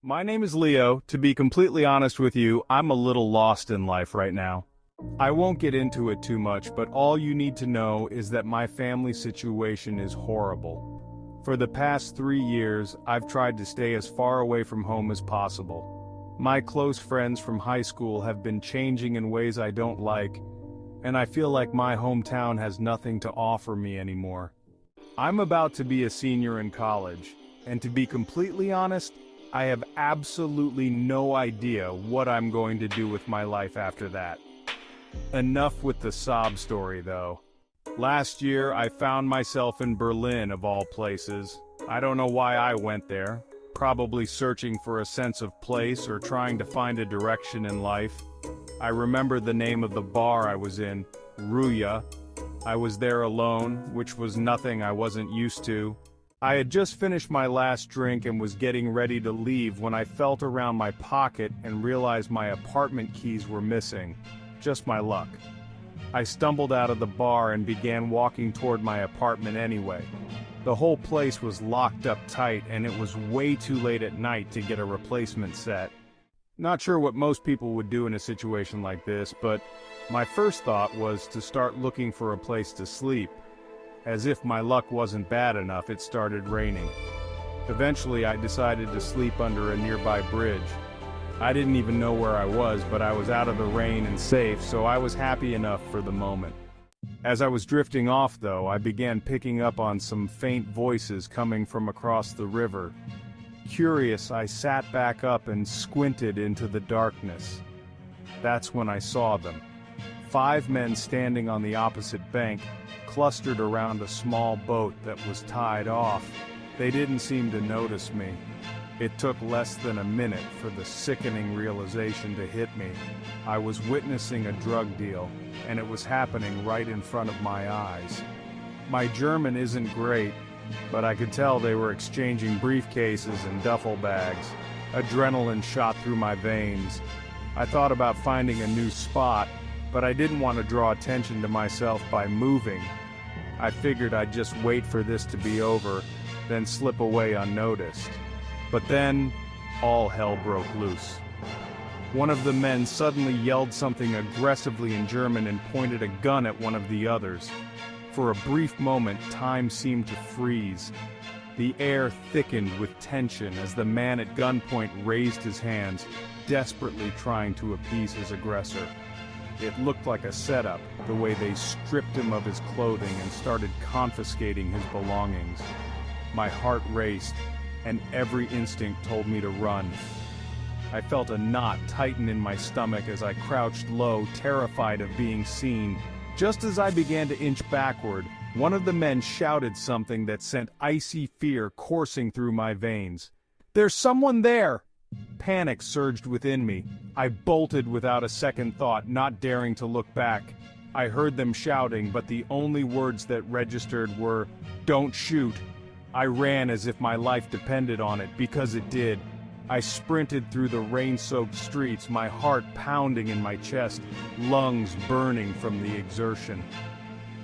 My name is Leo. To be completely honest with you, I'm a little lost in life right now. I won't get into it too much, but all you need to know is that my family situation is horrible. For the past 3 years, I've tried to stay as far away from home as possible. My close friends from high school have been changing in ways I don't like, and I feel like my hometown has nothing to offer me anymore. I'm about to be a senior in college, and to be completely honest, I have absolutely no idea what I'm going to do with my life after that. Enough with the sob story, though. Last year, I found myself in Berlin, of all places. I don't know why I went there. Probably searching for a sense of place or trying to find a direction in life. I remember the name of the bar I was in, Ruya. I was there alone, which was nothing I wasn't used to. I had just finished my last drink and was getting ready to leave when I felt around my pocket and realized my apartment keys were missing. Just my luck. I stumbled out of the bar and began walking toward my apartment anyway. The whole place was locked up tight and it was way too late at night to get a replacement set. Not sure what most people would do in a situation like this, but my first thought was to start looking for a place to sleep. As if my luck wasn't bad enough, it started raining. Eventually, I decided to sleep under a nearby bridge. I didn't even know where I was, but I was out of the rain and safe, so I was happy enough for the moment. As I was drifting off, though, I began picking up on some faint voices coming from across the river. Curious, I sat back up and squinted into the darkness. That's when I saw them. 5 men standing on the opposite bank, clustered around a small boat that was tied off. They didn't seem to notice me. It took less than a minute for the sickening realization to hit me. I was witnessing a drug deal, and it was happening right in front of my eyes. My German isn't great, but I could tell they were exchanging briefcases and duffel bags. Adrenaline shot through my veins. I thought about finding a new spot, but I didn't want to draw attention to myself by moving. I figured I'd just wait for this to be over, then slip away unnoticed. But then, all hell broke loose. One of the men suddenly yelled something aggressively in German and pointed a gun at one of the others. For a brief moment, time seemed to freeze. The air thickened with tension as the man at gunpoint raised his hands, desperately trying to appease his aggressor. It looked like a setup, the way they stripped him of his clothing and started confiscating his belongings. My heart raced, and every instinct told me to run. I felt a knot tighten in my stomach as I crouched low, terrified of being seen. Just as I began to inch backward, one of the men shouted something that sent icy fear coursing through my veins. "There's someone there!" Panic surged within me. I bolted without a second thought, not daring to look back. I heard them shouting, but the only words that registered were, "Don't shoot." I ran as if my life depended on it, because it did. I sprinted through the rain-soaked streets, my heart pounding in my chest, lungs burning from the exertion.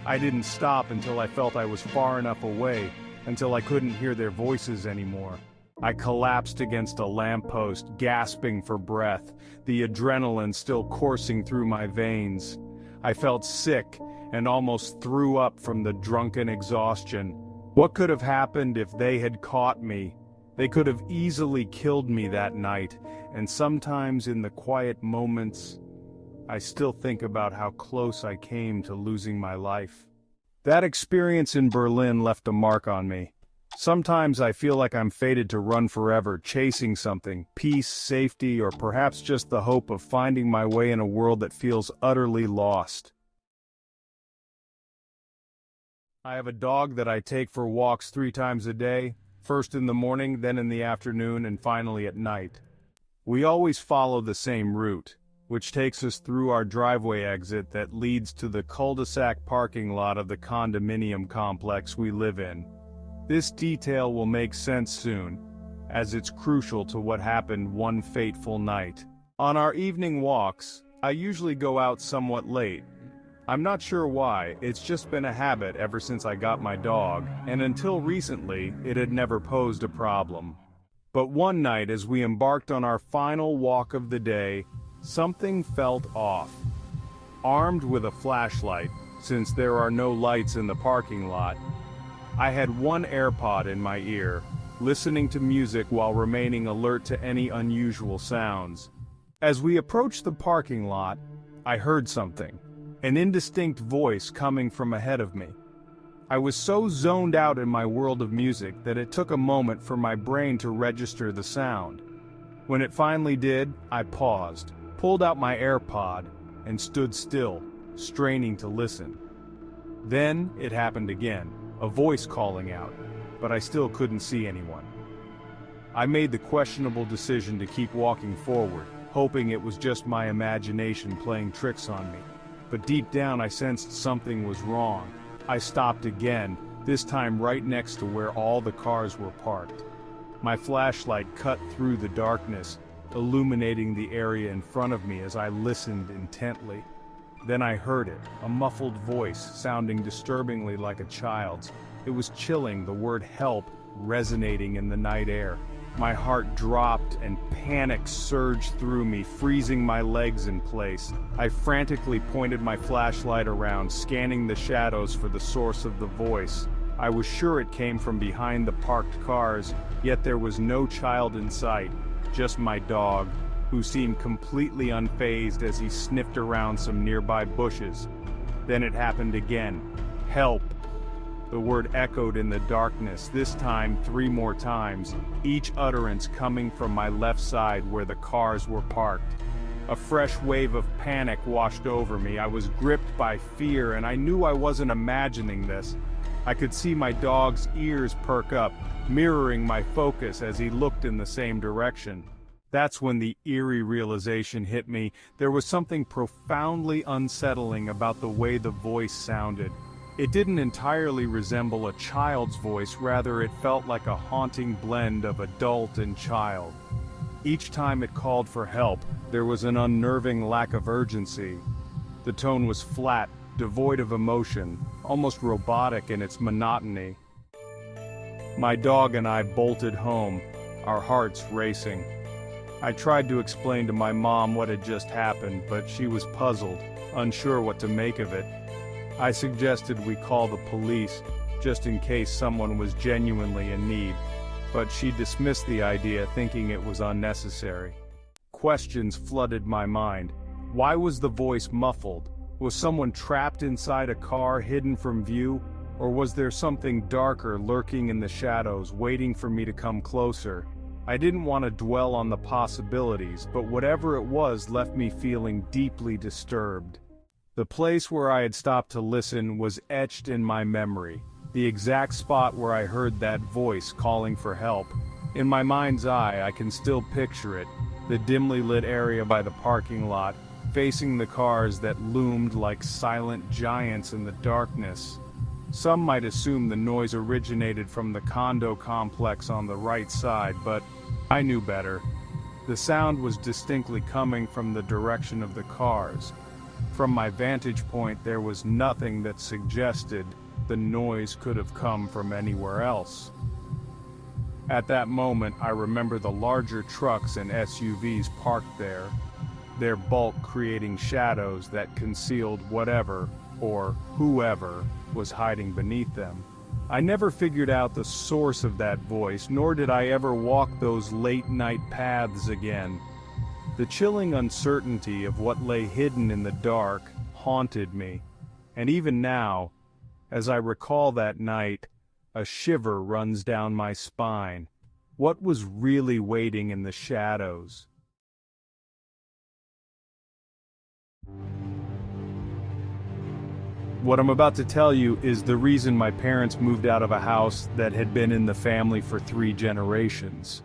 I didn't stop until I felt I was far enough away, until I couldn't hear their voices anymore. I collapsed against a lamppost, gasping for breath, the adrenaline still coursing through my veins. I felt sick and almost threw up from the drunken exhaustion. What could have happened if they had caught me? They could have easily killed me that night, and sometimes in the quiet moments, I still think about how close I came to losing my life. That experience in Berlin left a mark on me. Sometimes I feel like I'm fated to run forever, chasing something, peace, safety, or perhaps just the hope of finding my way in a world that feels utterly lost. I have a dog that I take for walks 3 times a day, first in the morning, then in the afternoon, and finally at night. We always follow the same route, which takes us through our driveway exit that leads to the cul-de-sac parking lot of the condominium complex we live in. This detail will make sense soon, as it's crucial to what happened one fateful night. On our evening walks, I usually go out somewhat late. I'm not sure why, it's just been a habit ever since I got my dog, and until recently, it had never posed a problem. But one night as we embarked on our final walk of the day, something felt off. Armed with a flashlight, since there are no lights in the parking lot, I had one AirPod in my ear, listening to music while remaining alert to any unusual sounds. As we approached the parking lot, I heard something, an indistinct voice coming from ahead of me. I was so zoned out in my world of music that it took a moment for my brain to register the sound. When it finally did, I paused, pulled out my AirPod, and stood still, straining to listen. Then it happened again, a voice calling out, but I still couldn't see anyone. I made the questionable decision to keep walking forward, hoping it was just my imagination playing tricks on me. But deep down I sensed something was wrong. I stopped again, this time right next to where all the cars were parked. My flashlight cut through the darkness, illuminating the area in front of me as I listened intently. Then I heard it, a muffled voice sounding disturbingly like a child's. It was chilling, the word help resonating in the night air. My heart dropped and panic surged through me, freezing my legs in place. I frantically pointed my flashlight around, scanning the shadows for the source of the voice. I was sure it came from behind the parked cars, yet there was no child in sight, just my dog, who seemed completely unfazed as he sniffed around some nearby bushes. Then it happened again. Help! The word echoed in the darkness, this time 3 more times, each utterance coming from my left side where the cars were parked. A fresh wave of panic washed over me. I was gripped by fear, and I knew I wasn't imagining this. I could see my dog's ears perk up, mirroring my focus as he looked in the same direction. That's when the eerie realization hit me. There was something profoundly unsettling about the way the voice sounded. It didn't entirely resemble a child's voice, rather it felt like a haunting blend of adult and child. Each time it called for help, there was an unnerving lack of urgency. The tone was flat, devoid of emotion, almost robotic in its monotony. My dog and I bolted home, our hearts racing. I tried to explain to my mom what had just happened, but she was puzzled, unsure what to make of it. I suggested we call the police, just in case someone was genuinely in need, but she dismissed the idea, thinking it was unnecessary. Questions flooded my mind. Why was the voice muffled? Was someone trapped inside a car, hidden from view? Or was there something darker lurking in the shadows, waiting for me to come closer? I didn't want to dwell on the possibilities, but whatever it was left me feeling deeply disturbed. The place where I had stopped to listen was etched in my memory, the exact spot where I heard that voice calling for help. In my mind's eye, I can still picture it, the dimly lit area by the parking lot, facing the cars that loomed like silent giants in the darkness. Some might assume the noise originated from the condo complex on the right side, but I knew better. The sound was distinctly coming from the direction of the cars. From my vantage point, there was nothing that suggested the noise could have come from anywhere else. At that moment, I remember the larger trucks and SUVs parked there, their bulk creating shadows that concealed whatever, or whoever, was hiding beneath them. I never figured out the source of that voice, nor did I ever walk those late-night paths again. The chilling uncertainty of what lay hidden in the dark haunted me, and even now, as I recall that night, a shiver runs down my spine. What was really waiting in the shadows? What I'm about to tell you is the reason my parents moved out of a house that had been in the family for 3 generations.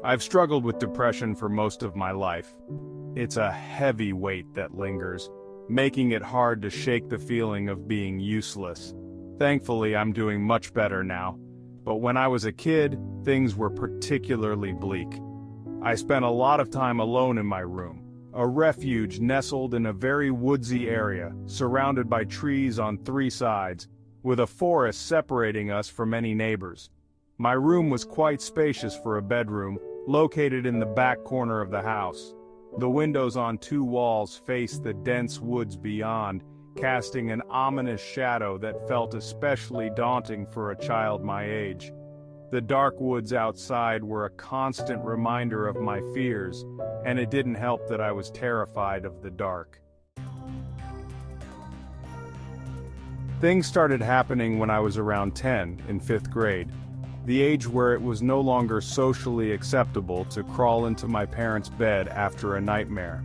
I've struggled with depression for most of my life. It's a heavy weight that lingers, making it hard to shake the feeling of being useless. Thankfully, I'm doing much better now, but when I was a kid, things were particularly bleak. I spent a lot of time alone in my room, a refuge nestled in a very woodsy area, surrounded by trees on 3 sides. with a forest separating us from any neighbors. My room was quite spacious for a bedroom, located in the back corner of the house. The windows on two walls faced the dense woods beyond, casting an ominous shadow that felt especially daunting for a child my age. The dark woods outside were a constant reminder of my fears, and it didn't help that I was terrified of the dark. Things started happening when I was around 10, in 5th grade, the age where it was no longer socially acceptable to crawl into my parents' bed after a nightmare.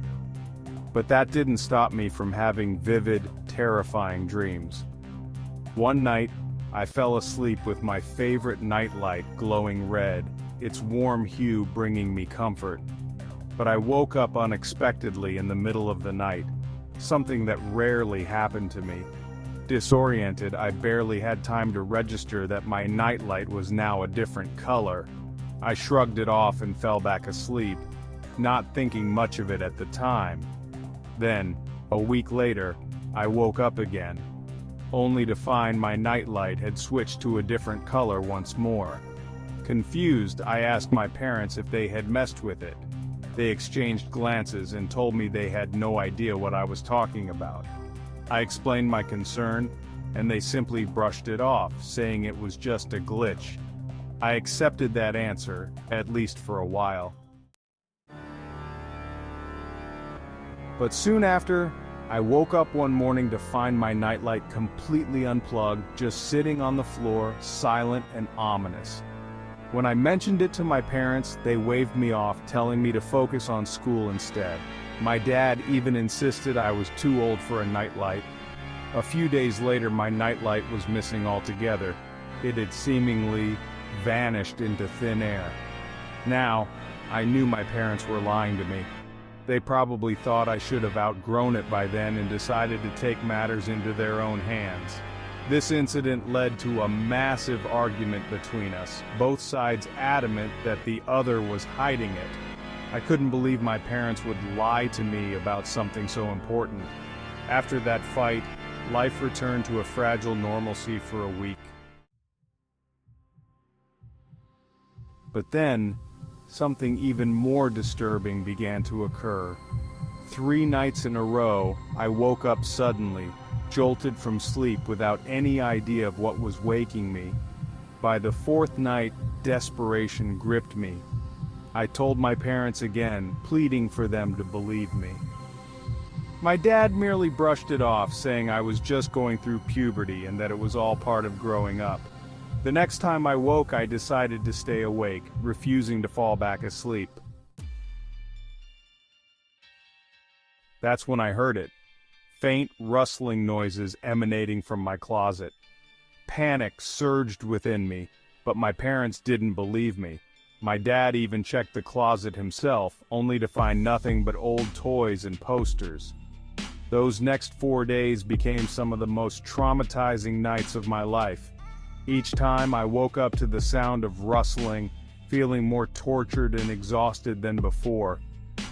But that didn't stop me from having vivid, terrifying dreams. One night, I fell asleep with my favorite nightlight glowing red, its warm hue bringing me comfort. But I woke up unexpectedly in the middle of the night, something that rarely happened to me. Disoriented, I barely had time to register that my nightlight was now a different color. I shrugged it off and fell back asleep, not thinking much of it at the time. Then, a week later, I woke up again, only to find my nightlight had switched to a different color once more. Confused, I asked my parents if they had messed with it. They exchanged glances and told me they had no idea what I was talking about. I explained my concern, and they simply brushed it off, saying it was just a glitch. I accepted that answer, at least for a while. But soon after, I woke up one morning to find my nightlight completely unplugged, just sitting on the floor, silent and ominous. When I mentioned it to my parents, they waved me off, telling me to focus on school instead. My dad even insisted I was too old for a nightlight. A few days later, my nightlight was missing altogether. It had seemingly vanished into thin air. Now, I knew my parents were lying to me. They probably thought I should have outgrown it by then and decided to take matters into their own hands. This incident led to a massive argument between us, both sides adamant that the other was hiding it. I couldn't believe my parents would lie to me about something so important. After that fight, life returned to a fragile normalcy for a week. But then, something even more disturbing began to occur. 3 nights in a row, I woke up suddenly, jolted from sleep without any idea of what was waking me. By the 4th night, desperation gripped me. I told my parents again, pleading for them to believe me. My dad merely brushed it off, saying I was just going through puberty and that it was all part of growing up. The next time I woke, I decided to stay awake, refusing to fall back asleep. That's when I heard it. Faint rustling noises emanating from my closet. Panic surged within me, but my parents didn't believe me. My dad even checked the closet himself, only to find nothing but old toys and posters. Those next 4 days became some of the most traumatizing nights of my life. Each time I woke up to the sound of rustling, feeling more tortured and exhausted than before.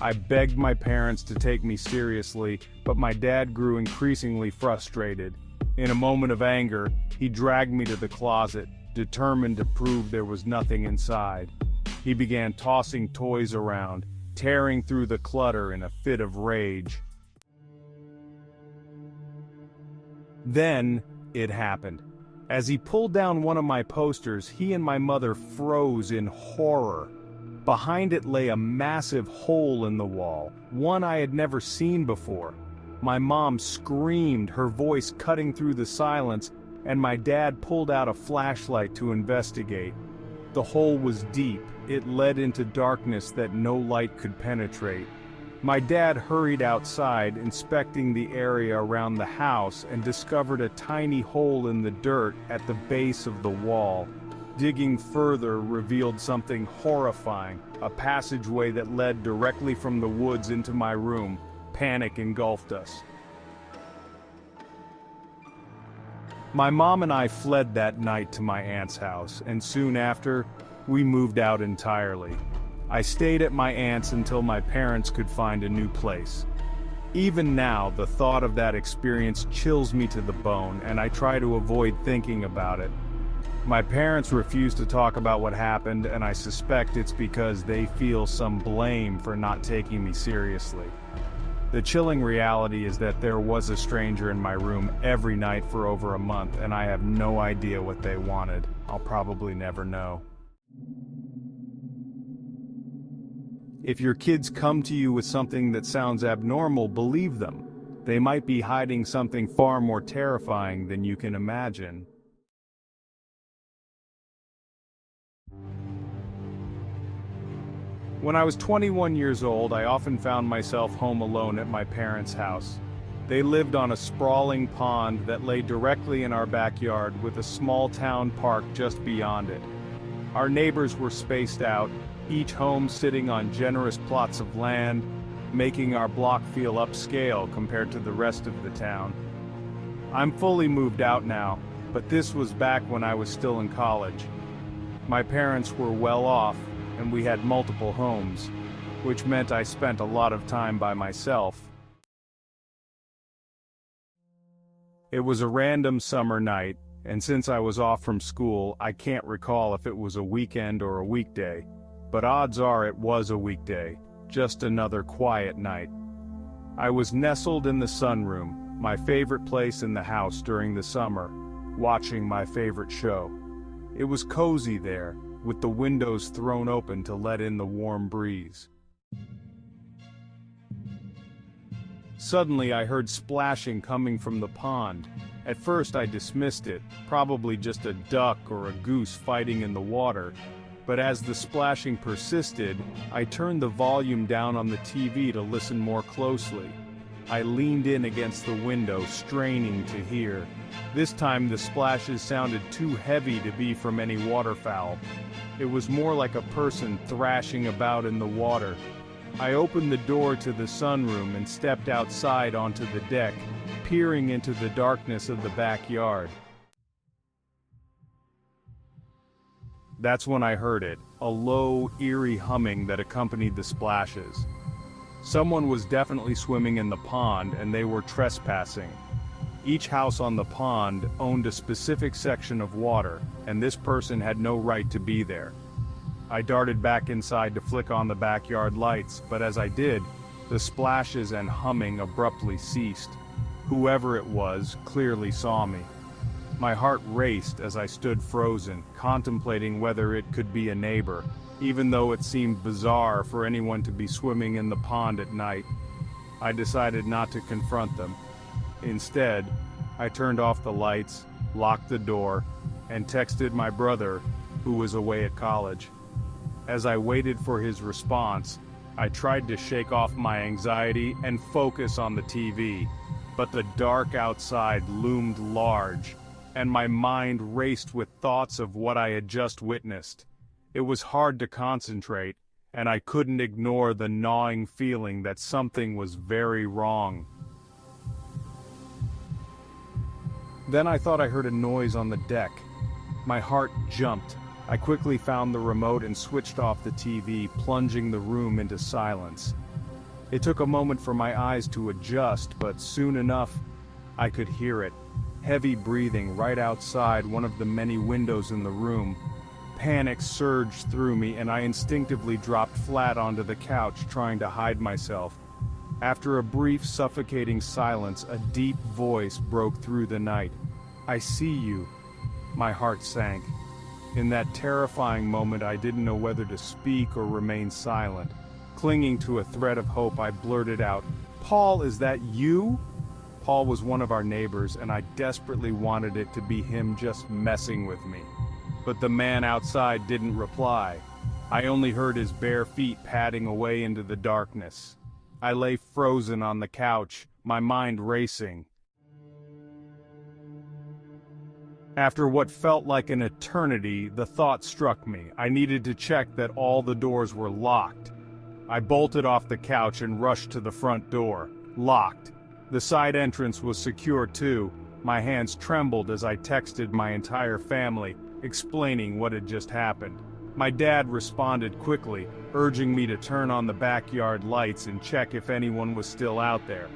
I begged my parents to take me seriously, but my dad grew increasingly frustrated. In a moment of anger, he dragged me to the closet, determined to prove there was nothing inside. He began tossing toys around, tearing through the clutter in a fit of rage. Then, it happened. As he pulled down one of my posters, he and my mother froze in horror. Behind it lay a massive hole in the wall, one I had never seen before. My mom screamed, her voice cutting through the silence, and my dad pulled out a flashlight to investigate. The hole was deep. It led into darkness that no light could penetrate. My dad hurried outside, inspecting the area around the house, and discovered a tiny hole in the dirt at the base of the wall. Digging further revealed something horrifying, a passageway that led directly from the woods into my room. Panic engulfed us. My mom and I fled that night to my aunt's house, and soon after, we moved out entirely. I stayed at my aunt's until my parents could find a new place. Even now, the thought of that experience chills me to the bone, and I try to avoid thinking about it. My parents refuse to talk about what happened, and I suspect it's because they feel some blame for not taking me seriously. The chilling reality is that there was a stranger in my room every night for over a month, and I have no idea what they wanted. I'll probably never know. If your kids come to you with something that sounds abnormal, believe them. They might be hiding something far more terrifying than you can imagine. When I was 21 years old, I often found myself home alone at my parents' house. They lived on a sprawling pond that lay directly in our backyard with a small town park just beyond it. Our neighbors were spaced out, each home sitting on generous plots of land, making our block feel upscale compared to the rest of the town. I'm fully moved out now, but this was back when I was still in college. My parents were well off, and we had multiple homes, which meant I spent a lot of time by myself. It was a random summer night, and since I was off from school, I can't recall if it was a weekend or a weekday, but odds are it was a weekday, just another quiet night. I was nestled in the sunroom, my favorite place in the house during the summer, watching my favorite show. It was cozy there, with the windows thrown open to let in the warm breeze. Suddenly I heard splashing coming from the pond. At first I dismissed it, probably just a duck or a goose fighting in the water. But as the splashing persisted, I turned the volume down on the TV to listen more closely. I leaned in against the window, straining to hear. This time the splashes sounded too heavy to be from any waterfowl. It was more like a person thrashing about in the water. I opened the door to the sunroom and stepped outside onto the deck, peering into the darkness of the backyard. That's when I heard it, a low, eerie humming that accompanied the splashes. Someone was definitely swimming in the pond, and they were trespassing. Each house on the pond owned a specific section of water, and this person had no right to be there. I darted back inside to flick on the backyard lights, but as I did, the splashes and humming abruptly ceased. Whoever it was clearly saw me. My heart raced as I stood frozen, contemplating whether it could be a neighbor, even though it seemed bizarre for anyone to be swimming in the pond at night. I decided not to confront them. Instead, I turned off the lights, locked the door, and texted my brother, who was away at college. As I waited for his response, I tried to shake off my anxiety and focus on the TV, but the dark outside loomed large, and my mind raced with thoughts of what I had just witnessed. It was hard to concentrate, and I couldn't ignore the gnawing feeling that something was very wrong. Then I thought I heard a noise on the deck. My heart jumped. I quickly found the remote and switched off the TV, plunging the room into silence. It took a moment for my eyes to adjust, but soon enough, I could hear it. Heavy breathing right outside one of the many windows in the room. Panic surged through me, and I instinctively dropped flat onto the couch, trying to hide myself. After a brief, suffocating silence, a deep voice broke through the night. "I see you." My heart sank. In that terrifying moment, I didn't know whether to speak or remain silent. Clinging to a thread of hope, I blurted out, "Paul, is that you?" Paul was one of our neighbors, and I desperately wanted it to be him just messing with me. But the man outside didn't reply. I only heard his bare feet padding away into the darkness. I lay frozen on the couch, my mind racing. After what felt like an eternity, the thought struck me. I needed to check that all the doors were locked. I bolted off the couch and rushed to the front door. Locked. The side entrance was secure too. My hands trembled as I texted my entire family, explaining what had just happened. My dad responded quickly, urging me to turn on the backyard lights and check if anyone was still out there.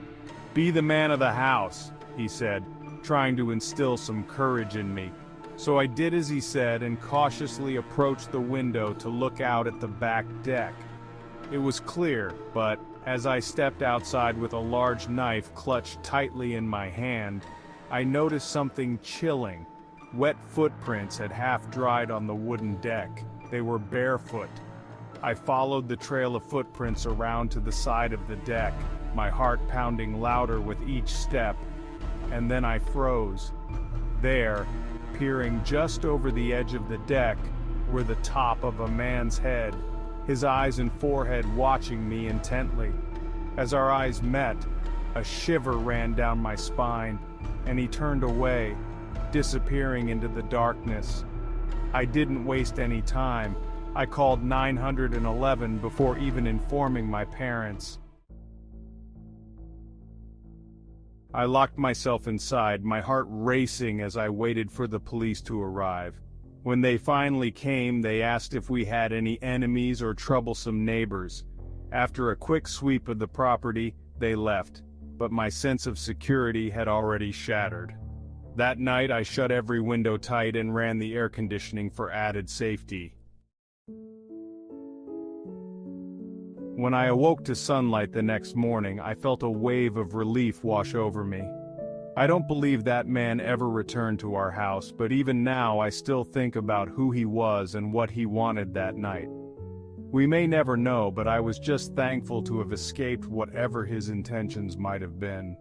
"Be the man of the house," he said, trying to instill some courage in me. So I did as he said and cautiously approached the window to look out at the back deck. It was clear, but as I stepped outside with a large knife clutched tightly in my hand, I noticed something chilling. Wet footprints had half-dried on the wooden deck. They were barefoot. I followed the trail of footprints around to the side of the deck, my heart pounding louder with each step, and then I froze. There, peering just over the edge of the deck, were the top of a man's head, his eyes and forehead watching me intently. As our eyes met, a shiver ran down my spine, and he turned away, disappearing into the darkness. I didn't waste any time. I called 911 before even informing my parents. I locked myself inside, my heart racing as I waited for the police to arrive. When they finally came, they asked if we had any enemies or troublesome neighbors. After a quick sweep of the property, they left, but my sense of security had already shattered. That night I shut every window tight and ran the air conditioning for added safety. When I awoke to sunlight the next morning, I felt a wave of relief wash over me. I don't believe that man ever returned to our house, but even now I still think about who he was and what he wanted that night. We may never know, but I was just thankful to have escaped whatever his intentions might have been.